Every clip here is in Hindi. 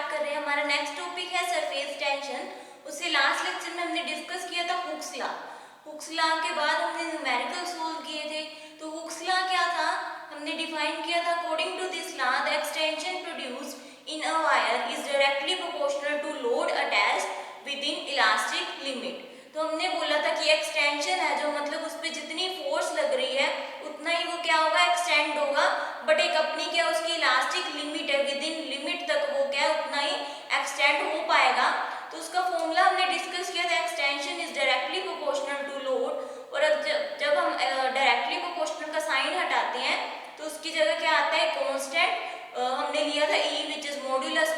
स्टार्ट कर रहे हैं। हमारा नेक्स्ट टॉपिक है सरफेस टेंशन। उससे लास्ट लेक्चर में हमने डिस्कस किया था हुक्स लॉ। हुक्स लॉ के बाद हमने न्यूमेरिकल सोल्व किए थे। तो हुक्स लॉ क्या था, हमने डिफाइन किया था according to this law the extension produced in a wire is directly proportional to load attached with in elastic limit. तो हमने बोला था कि एक्सटेंशन है जो मतलब उस पर जितनी फोर्स लग रही है उतना ही वो क्या होगा, एक्सटेंड होगा। बट एक अपनी क्या उसकी इलास्टिक लिमिट है, विद इन लिमिट तक वो क्या उतना ही एक्सटेंड हो पाएगा। तो उसका फॉर्मूला हमने डिस्कस किया था, extension is directly proportional to load. और जब हम डायरेक्टली प्रोपोर्शनल का साइन हटाते हैं तो उसकी जगह क्या आता है, कांस्टेंट। हमने लिया था E which is modulus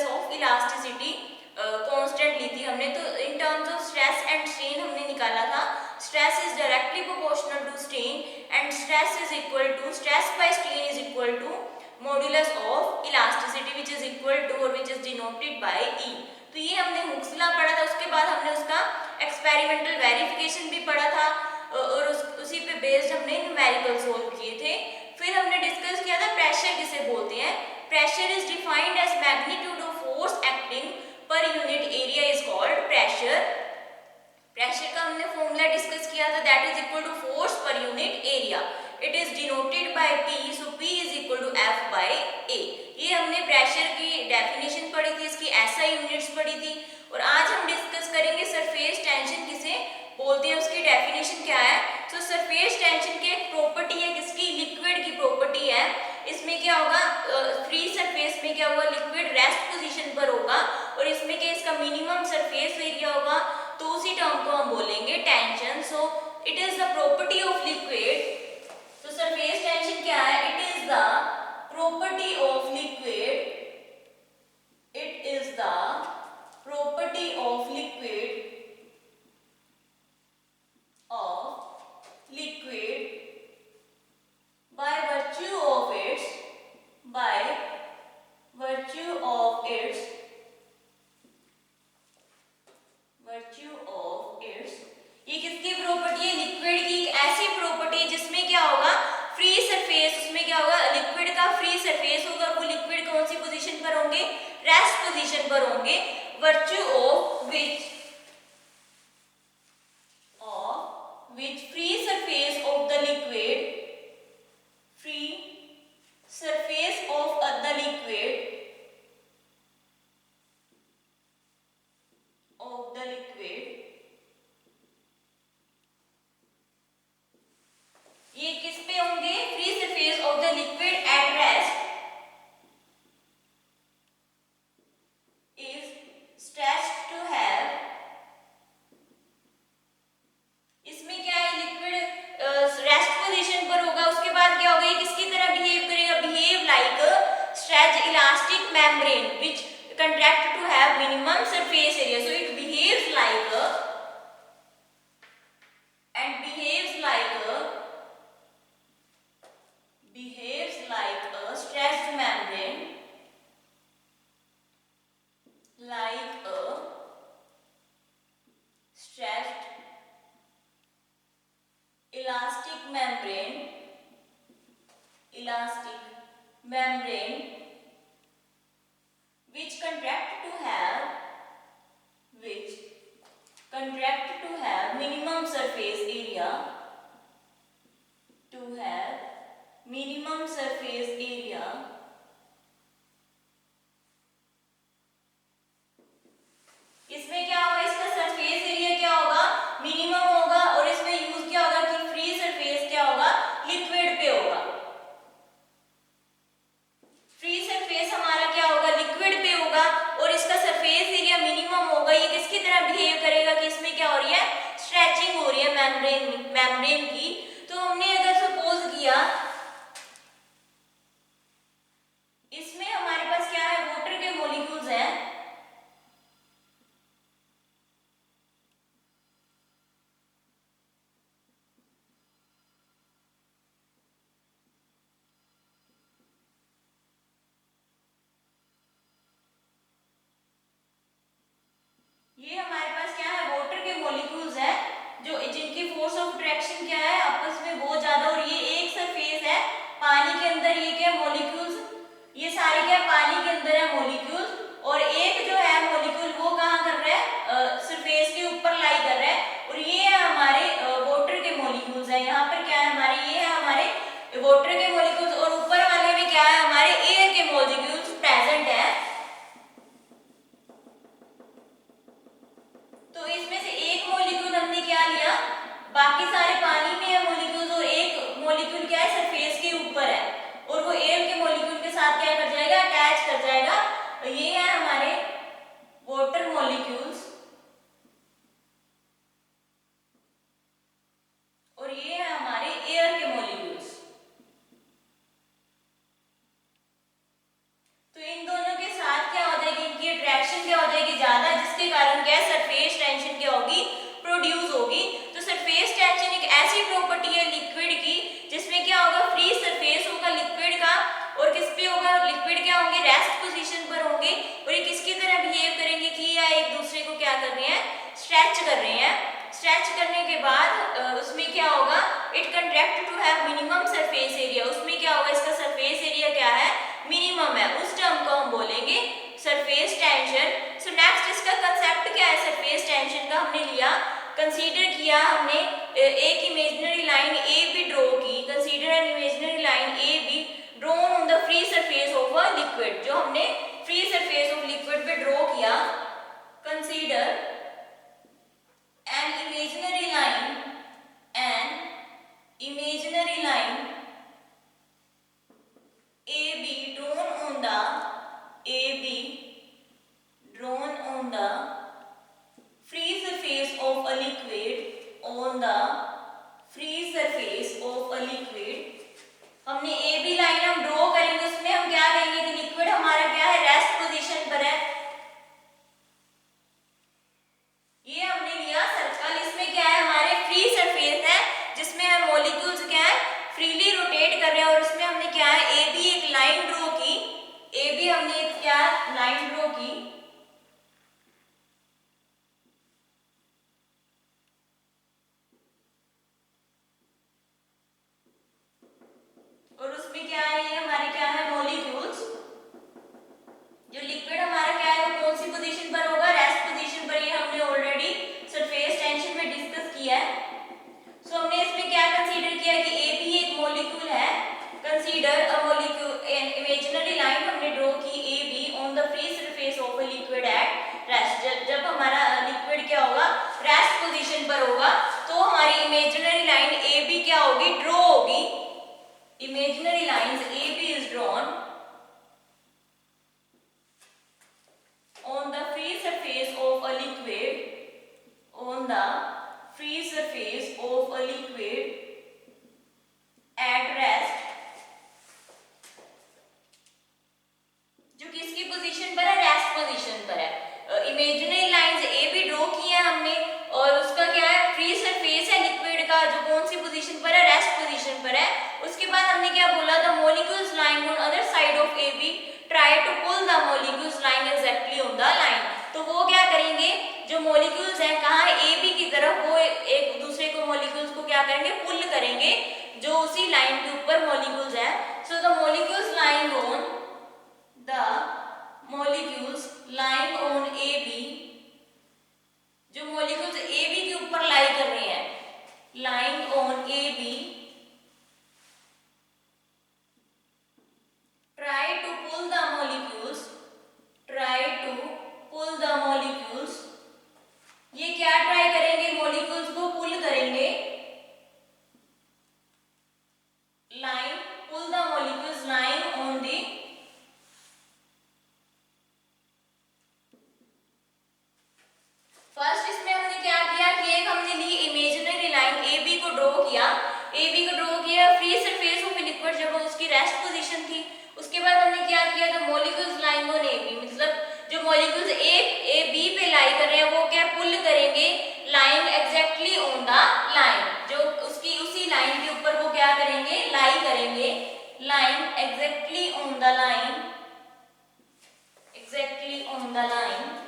of elasticity, constant ली थी हमने। तो in terms of stress and strain हमने निकाला था, stress is directly proportional to strain and stress by strain is equal to modulus of elasticity which is equal to और which is denoted by E। तो ये हमने हुक्स लॉ पढ़ा था। उसके बाद हमने उसका एक्सपेरिमेंटल वेरिफिकेशन भी पढ़ा था और उसी पे बेस्ड हमने न्यूमेरिकल सोल्व किए थे। फिर हमने डिस्कस किया था प्रेशर किसे बोलते हैं। Pressure is defined as magnitude of force acting per unit area is called pressure. Pressure का हमने फॉर्मूला डिस्कस किया था, that is equal to force per unit area. It is denoted by P, so P is equal to F by A। ये हमने प्रेशर की डेफिनेशन पढ़ी थी, इसकी SI यूनिट्स पढ़ी थी। और आज हम डिस्कस करेंगे सरफेस टेंशन किसे बोलते हैं, उसकी डेफिनेशन क्या है। तो सरफेस टेंशन की एक प्रॉपर्टी है, किसकी, लिक्विड की प्रॉपर्टी है। इसमें क्या होगा, फ्री सरफेस में क्या होगा, लिक्विड रेस्ट पोजीशन पर होगा और इसमें क्या इसका मिनिमम सरफेस एरिया होगा। तो उसी टर्म को हम बोलेंगे tension. So it is the property of liquid. तो सरफेस टेंशन क्या है, it is the property of liquid, it is the property of liquid by virtue of its ये किसकी प्रॉपर्टी है, लिक्विड की एक ऐसी प्रॉपर्टी जिसमें क्या होगा, फ्री सरफेस, उसमें क्या होगा, लिक्विड का फ्री सरफेस होगा। वो लिक्विड कौन सी पोजीशन पर होंगे, रेस्ट पोजीशन पर होंगे। Virtue of which free surface of the liquid ये किस पे होंगे, free surface of the liquid at rest is stressed to have, इसमें क्या है, लिक्विड रेस्ट पोजीशन पर होगा। उसके बाद क्या होगा, ये किसकी तरह बिहेव करेगा, behave like stretch elastic membrane which contract to have minimum surface area. So it behaves like a stretched membrane, like a stretched elastic membrane which contract to have minimum surface area, इसमें क्या होगा, इसका सरफेस एरिया क्या होगा, मिनिमम होगा। और इसमें यूज क्या होगा कि फ्री सरफेस क्या होगा, लिक्विड पे होगा। फ्री सरफेस हमारा क्या होगा, लिक्विड पे होगा और इसका सरफेस एरिया मिनिमम होगा। ये किसकी तरह बिहेव करेगा कि इसमें क्या हो रही है, स्ट्रेचिंग हो रही है मेम्ब्रेन की। तो हमने अगर सपोज किया क्या होगा, इसका सरफेस एरिया क्या है, मिनिमम है, उस टर्म को हम बोलेंगे सरफेस टेंशन। सो नेक्स्ट इसका कंसेप्ट क्या है सरफेस टेंशन का, हमने लिया, कंसीडर किया हमने एक imaginary line A B draw की, consider an imaginary line A B drawn on the free surface of a liquid, जो हमने फ्री सरफेस ऑफ लिक्विड पे ड्रॉ किया, consider an imaginary line, an imaginary line AB drawn on the AB drawn on the free surface of a liquid, on the free surface of a liquid। हमने AB लाइन हम ड्रॉ करेंगे, उसमें हम क्या करेंगे कि लिक्विड हमारा क्या है, रेस्ट पोजीशन पर है, ये हमने लिया सर्कल, इसमें क्या है हमारे फ्री सरफेस है जिसमें हम मॉलिक्यूल्स क्या है फ्रीली रोटेट कर रहे हैं, और उसमें हमने क्या है ए बी एक लाइन ड्रॉ की, ए बी हमने एक क्या लाइन ड्रॉ की, और उसमें क्या है ये हमारे क्या है मॉलिक्यूल्स, जो लिक्विड हमारा क्या है वो कौन सी पोजीशन पर होगा, रेस्ट पोजीशन पर, ये हमने ऑलरेडी सरफेस टेंशन में डिस्कस किया है। सो हमने इसमें क्या कंसीडर किया कि ए बी एक मॉलिक्यूल है, consider a molecule N imaginary line हमने ड्रॉ की A be on the free surface of a liquid at rest, जब हमारा लिक्विड क्या होगा रेस्ट पोजीशन पर होगा, तो हमारी इमेजिनरी लाइन ए बी क्या होगी, ड्रॉ होगी, imaginary lines A B is drawn on the free surface of a liquid, on the free surface of a liquid at rest, जो किसकी पोजीशन पर है, रेस्ट पोजीशन पर है। Imaginary lines A B draw की है हमने, और उसका क्या है फ्री सरफेस है लिक्विड का, जो कौन सी पोजीशन पर है, रेस्ट पोजीशन पर है। उसके बाद हमने क्या बोला, the molecules lying on other side of A B try to pull the molecules lying exactly on the line, तो वो क्या करेंगे, जो मॉलिक्यूल्स हैं कहाँ ए बी की तरफ, वो एक दूसरे को मॉलिक्यूल्स को क्या करेंगे, पुल करेंगे, जो उसी लाइन के ऊपर मॉलिक्यूल्स हैं। So the molecules lying on, the molecules lying on A B, जो मॉलिक्यूल्स ए बी के ऊपर लाई कर रहे हैं, lying on A B try to pull the molecules, try to pull the molecules, ये क्या ट्राई करेंगे, मॉलिक्यूल्स को पुल करेंगे, line pull the molecules line on the, first इसमें हमने क्या किया कि एक हमने ली इमेजिनरी लाइन ए बी को ड्रॉ किया, ए बी को ड्रॉ किया फ्री सरफेस ऑफ लिक्विड जब उसकी रेस्ट पोजीशन थी। उसके बाद हमने क्या किया, तो molecules lying on A B, मतलब जो मॉलिक्यूल्स ए बी पे लाई कर रहे हैं वो क्या पुल करेंगे, lying exactly on the line, जो उसकी उसी लाइन के ऊपर वो क्या करेंगे, लाई करेंगे, lying exactly on the line, exactly on the line.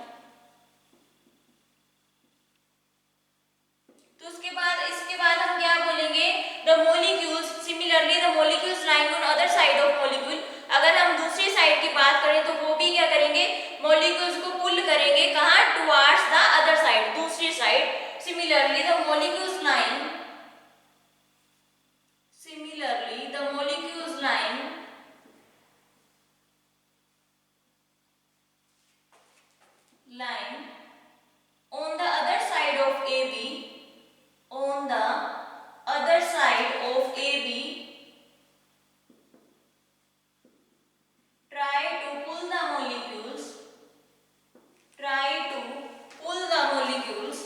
तो उसके बाद इसके बाद हम क्या बोलेंगे, the molecules similarly the molecules lying on other side of molecule, अगर हम दूसरी साइड की बात करें तो वो भी क्या करेंगे, मॉलिक्यूल्स को पुल करेंगे, कहां, टुवर्ड्स द अदर साइड, दूसरी side. Similarly the molecules line, similarly the molecules line line on the other side of AB, on the other side of AB try to pull the molecules, try to pull the molecules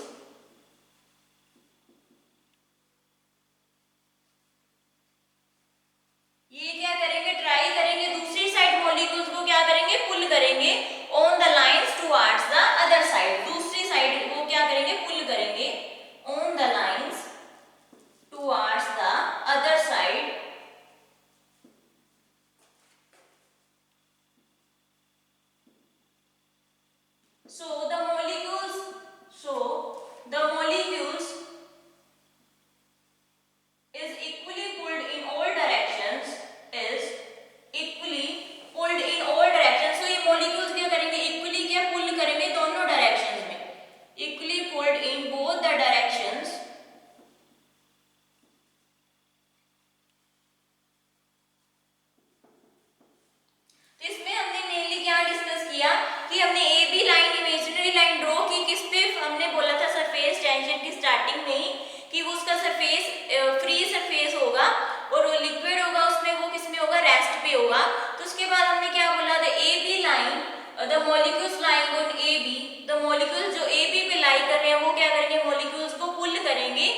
surface free surface होगा और वो लिक्विड होगा उसमें, वो किस में होगा, रेस्ट पे होगा। तो उसके बाद हमने क्या बोला, the A B line, the molecules lying on A B, the molecules जो ए बी पे लाई कर रहे हैं वो क्या करेंगे, मॉलिक्यूल्स को पुल करेंगे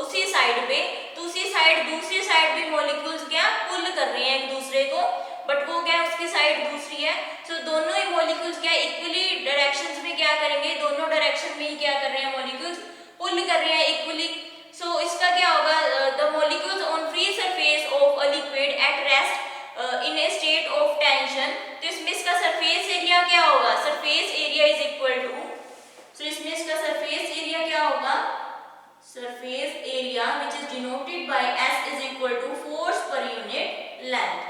उसी साइड पे। तो उसी साइड, दूसरी साइड भी मॉलिक्यूल्स क्या पुल कर रहे हैं एक दूसरे को, बट वो क्या उसकी साइड दूसरी है। सो दोनों ही मॉलिक्यूल्स क्या इक्वली डायरेक्शंस में क्या करेंगे, दोनों डायरेक्शन में ही क्या कर रहे हैं, मॉलिक्यूल्स पुल कर रहे हैं इक्वली। सो इसका क्या होगा, the molecules on free surface of a liquid at rest in a state of tension. तो इसमें इसका सरफेस एरिया क्या होगा, surface area is equal to, so इसमें इसका सरफेस एरिया क्या होगा, सरफेस एरिया विच इज डिनोटेड बाय S is equal to force per unit length.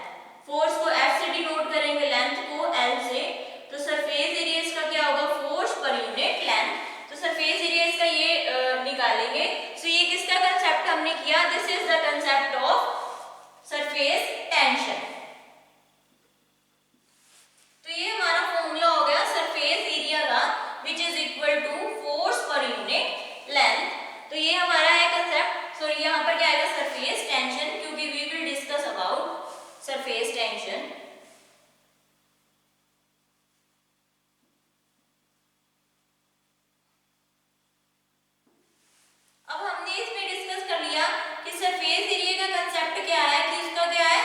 Force को F से डिनोट करेंगे, लेंथ को L से। तो सरफेस एरिया इसका क्या होगा, फोर्स पर यूनिट लेंथ। तो सरफेस एरिया इसका ये निकालेंगे। सो ये किसका कंसेप्ट हमने किया, this is the concept of surface tension. तो ये हमारा फॉर्मूला हो गया सरफेस एरिया का, which is equal to force per unit length. तो ये हमारा है कंसेप्ट। सो यहाँ पर क्या आएगा, सरफेस टेंशन, क्योंकि we will discuss about surface tension. अब हमने इसमें डिस्कस कर लिया कि सरफेस एरिया का कंसेप्ट क्या है, कि उसका क्या है,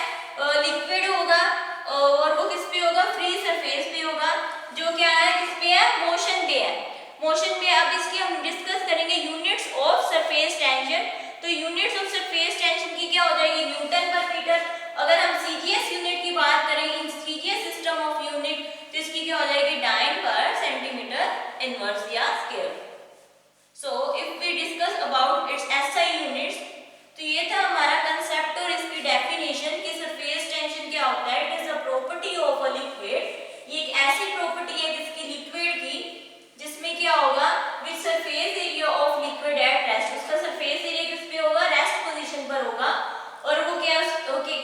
लिक्विड होगा और वो किस पे होगा, फ्री सरफेस पे होगा, जो क्या है किस पे है, मोशन पे है, मोशन पे। अब इसकी हम डिस्कस करेंगे यूनिट्स ऑफ सरफेस टेंशन। तो यूनिट्स ऑफ सरफेस टेंशन की क्या हो जाएगी, न्यूटन पर मीटर। अगर हम सीजीएस यूनिट की बात करें, in CGS system of unit, तो इसकी क्या हो जाएगी, डाइन पर सेंटीमीटर इनवर्स या square. So if we discuss about its SI units, तो ये था हमारा कंसेप्ट और इसकी डेफिनेशन कि सरफेस टेंशन क्या होता है। It is a property of a liquid. ये एक ऐसी प्रॉपर्टी है किसकी, लिक्विड की, जिसमें क्या होगा, with surface area of liquid at rest. उसका सरफेस एरिया किस पे होगा, रेस्ट पोजीशन पर होगा। और वो क्या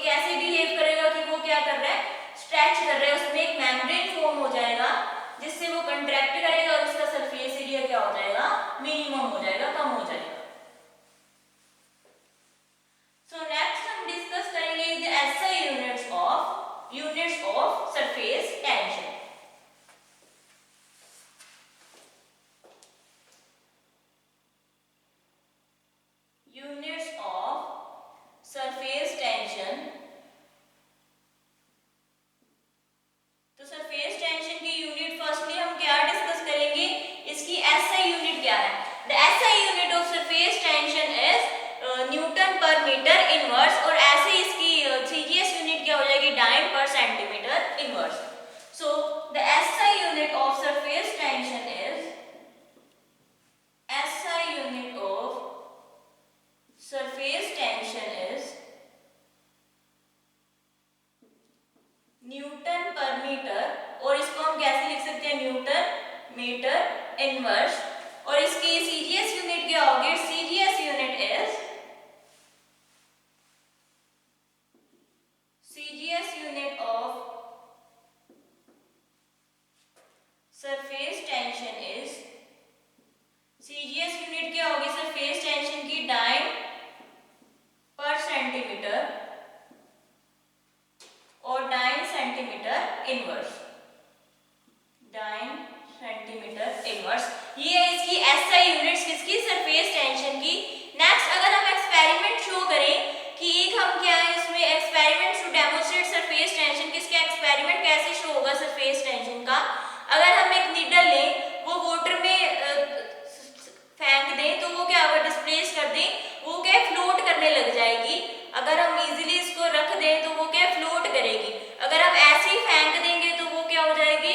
कैसे बिहेव करेगा, कि वो क्या कर रहा है, स्ट्रेच कर रहा है, उसमें एक मेम्ब्रेन फॉर्म हो जाएगा जिससे वो कंट्रैक्ट करेगा और उसका सरफेस एरिया क्या हो जाएगा, मिनिमम हो जाएगा, कम हो जाएगा। सो नेक्स्ट हम डिस्कस करेंगे the SI units of surface tension. Units of surface tension. तो सरफेस टेंशन की यूनिट फर्स्टली हम क्या डिस्कस करेंगे, इसकी एसआई यूनिट क्या है। The SI unit of surface tension is Newton पर मीटर इनवर्स, और ऐसे ही इसकी सीजीएस यूनिट क्या हो जाएगी, डाइन पर centimetre inverse. So the SI unit of surface tension is, SI unit of surface tension is Newton पर मीटर, और इसको हम कैसे लिख सकते हैं, न्यूटन मीटर इनवर्स। और इसकी सीजीएस यूनिट क्या होगी, CGS unit is, CGS unit of surface tension is, CGS unit क्या होगी सरफेस टेंशन की, डाइन पर सेंटीमीटर और dyne centimetre inverse, dyne centimetre inverse. ये है इसकी एसआई यूनिट्स किसकी, सरफेस टेंशन की। नेक्स्ट अगर हम एक्सपेरिमेंट शो करें कि एक हम क्या है इसमें experiment to demonstrate surface tension, किसका एक्सपेरिमेंट कैसे शो होगा सरफेस टेंशन का। अगर हम एक नीडल लें, वो वाटर में फेंक दें, तो वो क्या होगा, डिस्प्लेस कर दें, वो क्या फ्लोट करने लग जाएगी। अगर हम इजीली इसको रख दें तो वो क्या फ्लोट करेगी। अगर हम ऐसे ही फेंक देंगे तो वो क्या हो जाएगी,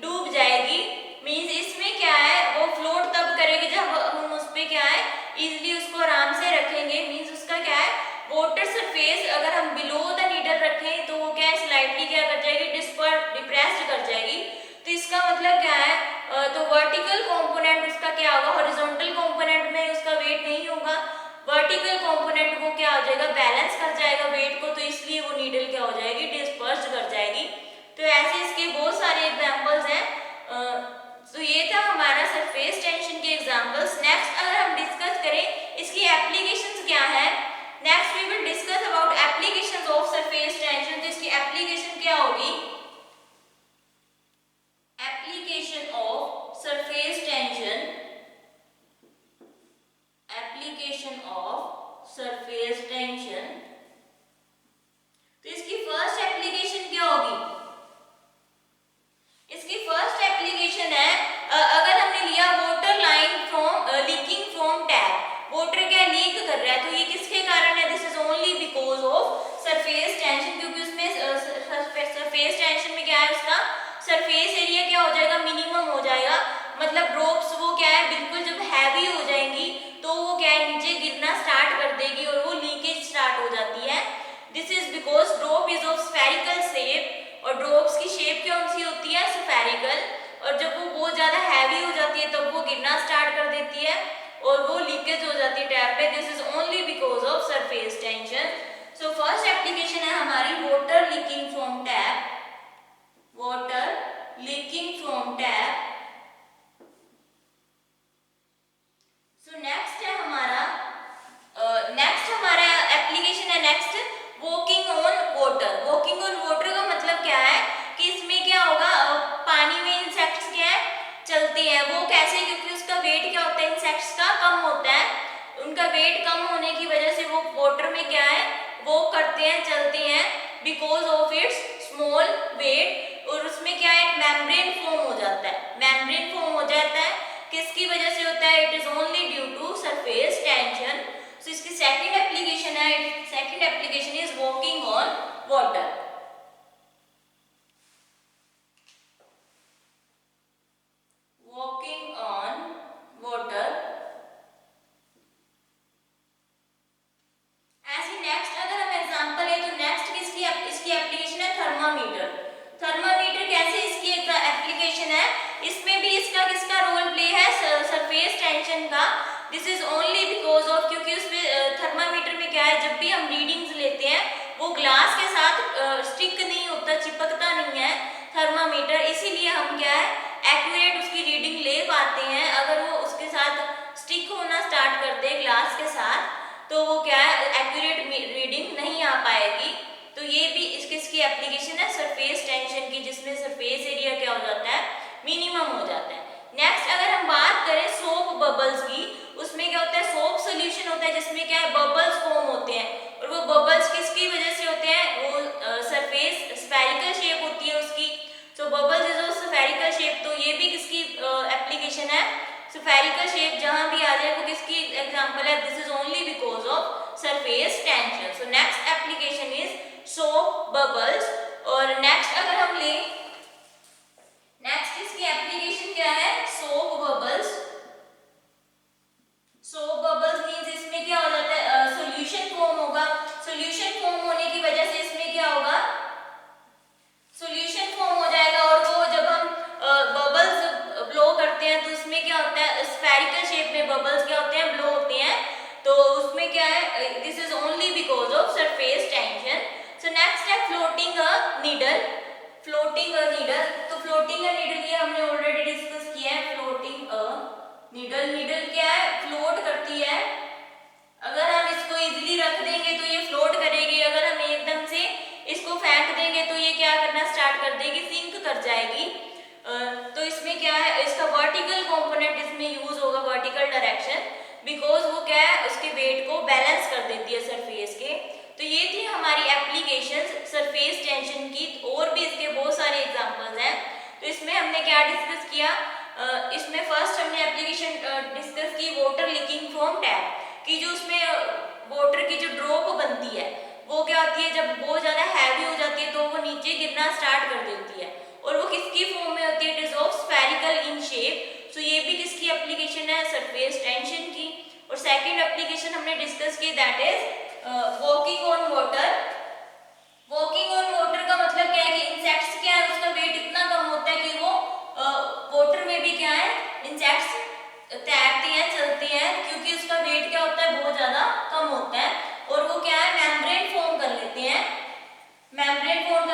डूब जाएगी। मींस इसमें क्या है, वो फ्लोट तब करेगी जब हम उस पे क्या है, इजीली उसको आराम से रखेंगे। मींस उसका क्या है, वाटर सरफेस अगर हम बिलो द नीडल रखें तो वो क्या है, स्लाइटली क्या कर जाएगी, डिप्रेस्ड कर जाएगी। तो इसका मतलब क्या है, तो वर्टिकल कंपोनेंट उसका क्या होगा, हॉरिजॉन्टल कंपोनेंट में उसका वेट नहीं होगा, वर्टिकल कंपोनेंट को क्या हो जाएगा, बैलेंस कर जाएगा वेट को, तो इसलिए वो नीडल क्या हो जाएगी, डिस्पर्स कर जाएगी। तो ऐसे इसके बहुत सारे एग्जांपल्स हैं। तो ये था हमारा सरफेस टेंशन के एग्जांपल्स। नेक्स्ट अगर हम डिस्कस करें इसकी एप्लीकेशंस सरफेस टेंशन में क्या है, उसका सरफेस एरिया क्या हो जाएगा, मिनिमम हो जाएगा। मतलब ड्रॉप्स वो क्या है, बिल्कुल जब हैवी हो जाएंगी तो वो क्या है, नीचे गिरना स्टार्ट कर देगी और वो लीकेज स्टार्ट हो जाती है। This is because drop is of spherical shape, और ड्रॉप्स की शेप कौन सी होती है, स्फेरिकल। और जब वो बहुत ज्यादा हैवी हो जाती है तब वो गिरना स्टार्ट कर देती है और वो लीकेज हो जाती है टैप पे। This is only because of surface tension. So first application है हमारी water leaking from tap, water leaking from tap. So next है हमारा एप्लीकेशन है next walking on water. Walking on water का मतलब क्या है कि इसमें क्या होगा, पानी में इंसेक्ट्स क्या है, चलते हैं। वो कैसे, क्योंकि उसका वेट क्या होता है, इंसेक्ट्स का कम होता है। उनका वेट कम होने की वजह से वो वाटर में क्या है, वॉक करते हैं, चलते हैं, because of its small weight. और उसमें क्या है, मेम्ब्रेन फॉर्म हो जाता है, मेम्ब्रेन फॉर्म हो जाता है। किसकी वजह से होता है, it is only due to surface tension. So इसकी सेकंड एप्लीकेशन है, second application is walking on water. Walking on water. ऐसे नेक्स्ट अगर हम एग्जांपल है तो नेक्स्ट किसकी इसकी एप्लीकेशन है थर्मामीटर। थर्मामीटर कैसे इसकी एप्लीकेशन है, इसमें भी इसका किसका रोल प्ले है, सरफेस टेंशन का। This is only because of, क्योंकि उसमें थर्मामीटर में क्या है, जब भी हम रीडिंग्स लेते हैं वो ग्लास के साथ स्टिक नहीं होता, चिपकता नहीं है थर्मामीटर, इसीलिए हम क्या है एक्यूरेट उसकी रीडिंग ले पाते हैं। अगर वो उसके साथ स्टिक होना स्टार्ट कर दे ग्लास के साथ तो वो क्या है एक्यूरेट रीडिंग नहीं आ पाएगी। तो ये भी इसकी एप्लीकेशन है सरफेस टेंशन की, जिसमें सरफेस एरिया क्या हो जाता है, मिनिमम हो जाता है। नेक्स्ट अगर हम बात करें सोप बबल्स की, उसमें क्या होता है, सोप सोल्यूशन होता है जिसमें क्या है बबल्स फॉर्म होते हैं। और वो बबल्स किसकी वजह से होते हैं, वो सरफेस स्फेरिकल शेप होती है उसकी। तो bubbles is of spherical shape, तो ये भी किसकी एप्लीकेशन है, स्फेरिकल शेप जहां भी आ जाए वो किसकी एग्जांपल है, this is only because of surface tension. So next application is soap bubbles. और नेक्स्ट अगर हम ले, नेक्स्ट इसकी एप्लीकेशन क्या है, soap bubbles. Soap bubbles means इसमें क्या हो जाता है, सॉल्यूशन फॉर्म होगा। सॉल्यूशन फॉर्म होने की वजह से इसमें क्या होगा, सॉल्यूशन फॉर्म हो जाएगा। और वो जब हम बबल्स ब्लो करते हैं तो उसमें क्या होता है, स्फेरिकल शेप में बबल्स क्या होते हैं, ब्लो होते हैं। तो उसमें क्या है, this is only because of surface tension. So next है floating a needle. Floating a needle, तो फ्लोटिंग अ नीडल ये हमने ऑलरेडी डिस्कस किया है। फ्लोटिंग अ नीडल, नीडल क्या है, फ्लोट करती है। अगर हम इसको इजीली रख देंगे तो ये फ्लोट करेगी, अगर हम एकदम से इसको फेंक देंगे तो ये क्या करना स्टार्ट कर देगी, सिंक कर जाएगी। तो इसमें क्या है, इसका वर्टिकल कंपोनेंट इसमें यूज होगा, वर्टिकल डायरेक्शन, बिकॉज वो क्या है उसके वेट को बैलेंस कर देती है सरफेस के। तो ये थी हमारी एप्लीकेशंस सरफेस टेंशन की। और भी इसके बहुत सारे एग्जांपल्स हैं। तो इसमें हमने क्या डिस्कस किया, इसमें फर्स्ट हमने एप्लीकेशन डिस्कस की वाटर लीकिंग फ्रॉम टैप की, जो उसमें वाटर की जो ड्रॉप बनती है वो क्या होती है, जब बहुत ज्यादा हैवी हो जाती है तो वो नीचे गिरना स्टार्ट कर देती है। और वो किसकी फॉर्म में होती है, it is of spherical in shape. So ये भी किसकी एप्लीकेशन है, सरफेस टेंशन की। और सेकंड एप्लीकेशन हमने डिस्कस की, that is walking on water. Walking on water का मतलब क्या है कि इंसेक्ट्स क्या है, उसका वेट इतना कम होता है कि वो वाटर में भी क्या है, इंसेक्ट्स तैरते हैं, चलते हैं, क्योंकि उसका वेट क्या होता है, बहुत ज्यादा कम होता है। और वो क्या है, मेम्ब्रेन फॉर्म कर लेते हैं, मेम्ब्रेन फॉर्म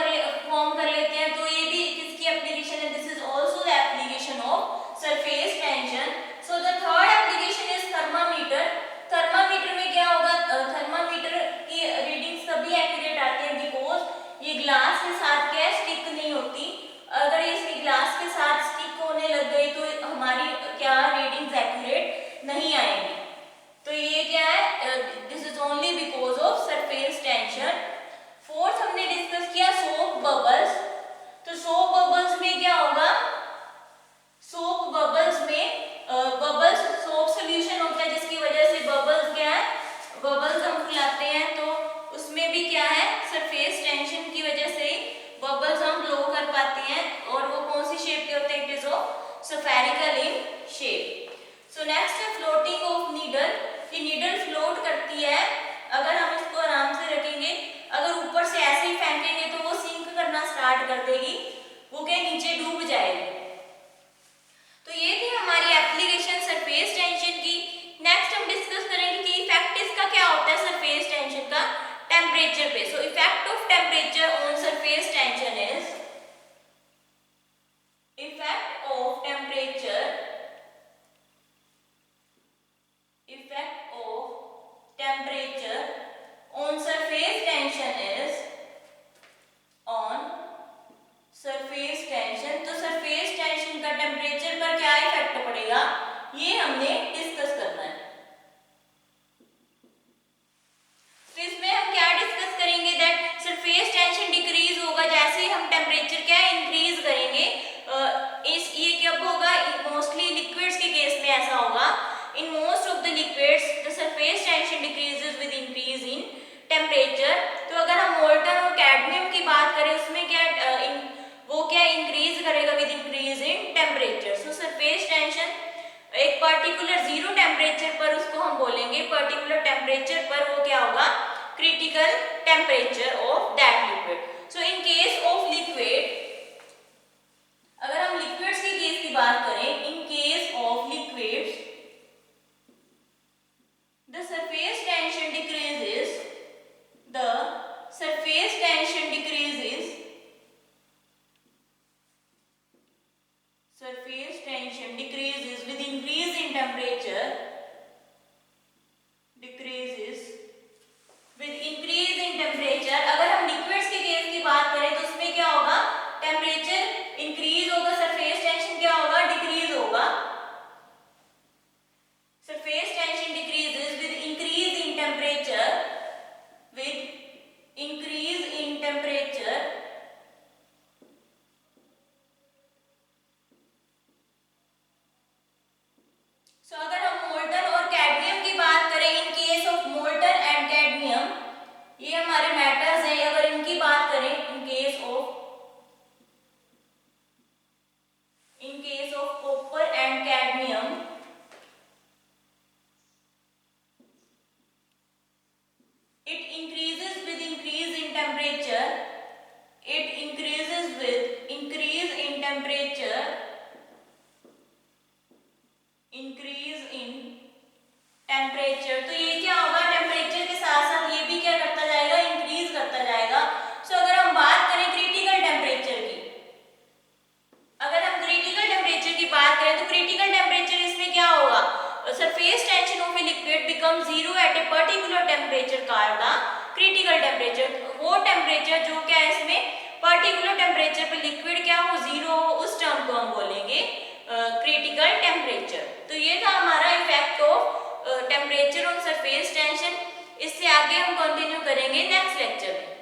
कर लेते हैं। तो ये भी किसकी एप्लीकेशन है, this is also the application of surface tension. So the third application is thermometer. Thermometer में क्या होगा, थर्मामीटर की रीडिंग्स तभी एक्यूरेट आती है बिकॉज ये ग्लास के साथ क्या स्टिक नहीं होती। अगर ये इसकी ग्लास के साथ स्टिक होने लग गई तो हमारी क्या रीडिंग्स एक्यूरेट नहीं आएंगी। तो ये क्या है, this is only because of surface tension. Fourth हमने डिस्कस किया सोप बबल्स। तो सोप बबल्स में क्या होगा, सोप बबल्स में बबल्स सोप सॉल्यूशन होता है जिसकी वजह से बबल्स क्या है, बबल्स हम फुलाते हैं। तो उसमें भी क्या है, सरफेस टेंशन की वजह से बबल्स हम पाते हैं और वो कौन सी शेप के होते हैं, it is of spherical in shape. So next है फ्लोटिंग ऑफ नीडल। ये नीडल फ्लोट करती है, अगर हम इसको आराम से रखेंगे, अगर ऊपर से ऐसे ही फेंकेंगे तो वो सिंक करना स्टार्ट कर देगी, वो क्या नीचे डूब जाएगी। तो ये थी हमारी एप्लीकेशन सरफेस टेंशन की। नेक्स्ट हम डिस्कस करेंगे कि इफेक्ट इसका क्या होता है सरफेस टेंशन का टेम्परेचर पे। So effect of temperature on surface tension is, effect of temperature, effect of temperature on surface tension is, on surface tension। तो surface tension का टेम्परेचर पर क्या इफेक्ट पड़ेगा ये हमने डिस्कस करना है। तो इसमें हम क्या डिस्कस करेंगे दैट सरफेस टेंशन डिक्रीज होगा जैसे ही हम टेम्परेचर क्या इंक्रीज करेंगे। ये कब होगा, मोस्टली लिक्विड्स के केस में ऐसा होगा। In most of the liquids, the surface tension decreases with increase in temperature। तो अगर हम मोल्टन और कैडमियम की बात करें उसमें क्या वो क्या इंक्रीज करेगा with increase in temperature. So surface tension एक पर्टिकुलर जीरो टेम्परेचर पर उसको हम बोलेंगे, पर्टिकुलर टेम्परेचर पर वो क्या होगा, critical temperature of that liquid. So in case of liquid, अगर हम लिक्विड्स के केस की बात करें, in case of liquids the surface tension decreases, the surface tension decreases, surface tension decreases with increase in temperature, decreases with increase in temperature। अगर हम लिक्विड्स के केस की बात करें तो उसमें क्या होगा, टेम्परेचर इंक्रीज होगा, सरफेस टेंशन क्या होगा, डिक्रीज होगा। Surface tension decreases with increase in temperature, with increase in temperature, so अगर हम मोल्टन और कैडमियम की बात करें, in case of molten and cadmium, ये हमारे मेटल्स हैं, अगर इनकी बात करें, in case of copper and cadmium, it increases with increase in temperature, it increases with increase in temperature, increase in temperature। तो ये क्या होगा, टेम्परेचर के साथ साथ ये भी क्या करता जाएगा, इंक्रीज करता जाएगा। सो अगर हम बात करें क्रिटिकल टेम्परेचर की, अगर हम क्रिटिकल टेम्परेचर की बात करें तो क्रिटिकल टेम्परेचर इसमें क्या होगा, surface tension of a liquid becomes zero at a particular temperature called the critical temperature। वो टेम्परेचर जो क्या है इसमें पर्टिकुलर टेम्परेचर पे लिक्विड क्या हो, जीरो हो, उस टर्म को हम बोलेंगे क्रिटिकल टेम्परेचर। तो ये था हमारा effect of temperature on surface tension. इससे आगे हम कंटिन्यू करेंगे नेक्स्ट लेक्चर में।